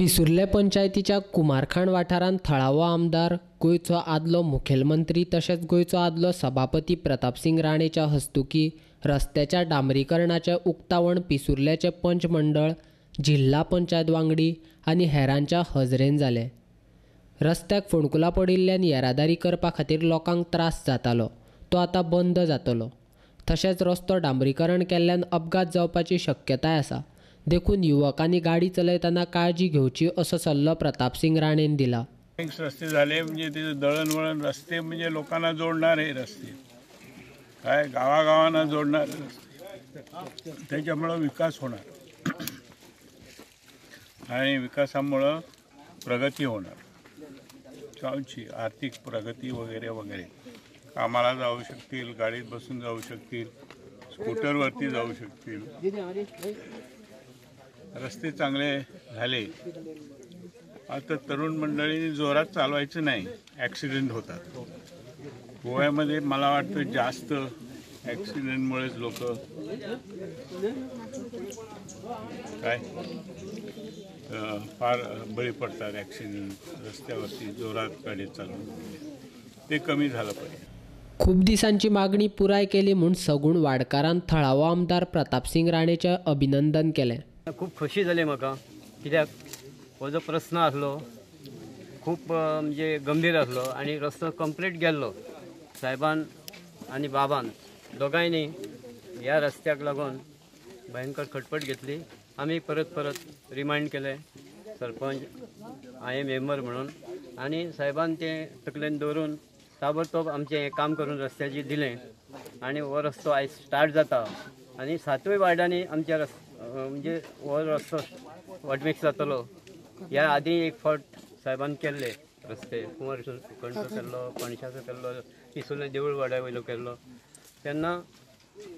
पिसुर्ले पंचायतीच्या कुमारखांड वाठारांत थळावो आमदार, गोंयचो आदलो मुखेलमंत्री तशेंच गोंयचो आदलो सभापती प्रतापसिंग राणेच्या हस्तुकीं रस्त्याच्या डांबरीकरणाचें उक्तावण पिसुर्लेचे पंच मंडळ, जिल्हा पंचायत वांगडी आनी हेरांच्या हजरेन जालें। रस्त्याक फोंडकुलां पडिल्ल्यान येरादारी करपा खातीर लोकांक त्रास जातालो, तो आतां बंद जातलो। तशेंच रस्तो डांबरीकरण केल्ल्यान अपघात जावपाची शक्यताय आसा, देखून युवकांनी गाडी चलयतना काळजी घेवची असो सल्लो प्रतापसिंग राणेन दिला। रस्ते झाले म्हणजे ते दळणवळण रस्ते म्हणजे लोकांना जोडणारे रस्ते, काय गावागावांना जोडणारे रस्ते, त्याच्यामुळे विकास होणार आणि विकासामुळे प्रगती होणार, गावची आर्थिक प्रगती वगैरे वगैरे। कामाला जाऊ शकतील, गाडीत बसून जाऊ शकतील, स्कूटरवरती जाऊ शकतील। रस्ते चांगले झाले। आता तरुण मंडळींनी जोरात चालवायचं नाही, ॲक्सिडेंट होतात। गोव्यामध्ये मला वाटतं जास्त ॲक्सिडेंटमुळेच लोक काय फार बळी पडतात। ॲक्सिडेंट रस्त्यावरती जोरात गाडी चालवून ते कमी झालं पाहिजे। खूप दिसांची मागणी पुराय केली म्हूण सगूण वाडकारांत थळावो आमदार प्रतापसिंग राणेचें अभिनंदन केलें। खूप खोशी जाली म्हाका, कित्याक हो जो प्रश्न आसलो खूप म्हणजे गंभीर आसलो आनी रस्तो कंप्लीट गेल्लो। साहेबान आनी बाबान दोगांयनी ह्या रस्त्याक लागून भयंकर खटपट घेतली। आमी परत परत रिमांड केले, सरपंच हांवें मेंबर म्हणून, आनी साहेबान तें तकलेन दवरून ताबडतोब आमचें हें काम करून रस्त्याची दिलें आनी हो रस्तो आयज स्टार्ट जाता। आनी 7 वार्डांनी आमच्या म्हणजे हो रस्तो वॉटमिक्स जातलो। ह्या आदी एक फावट साहेबान केल्ले रस्ते, कुंवरकणचो केल्लो, पणशाचो केल्लो, पिसुर्ले देवूळ वाड्या वयलो केल्लो। तेन्ना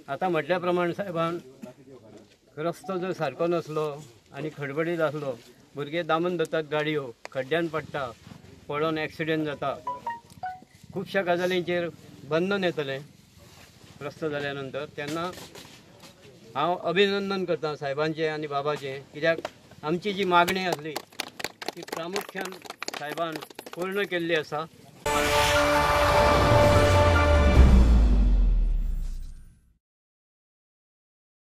आतां म्हटल्या प्रमाण साहेबान रस्तो जर सारको नसलो आनी खडबडीत आसलो, भुरगे दामून धरतात गाडयो, खड्ड्यान पडटा, पडोन ॲक्सिडेंट जाता, खुबश्या गजालींचेर बंधन येतलें रस्तो जाल्या नंतर। तेन्ना हांव अभिनंदन करता साहेबांचें आनी बाबाचें, कित्याक आमची जी मागणी आसली ती प्रामुख्यान साहेबान पूर्ण केल्ली आसा।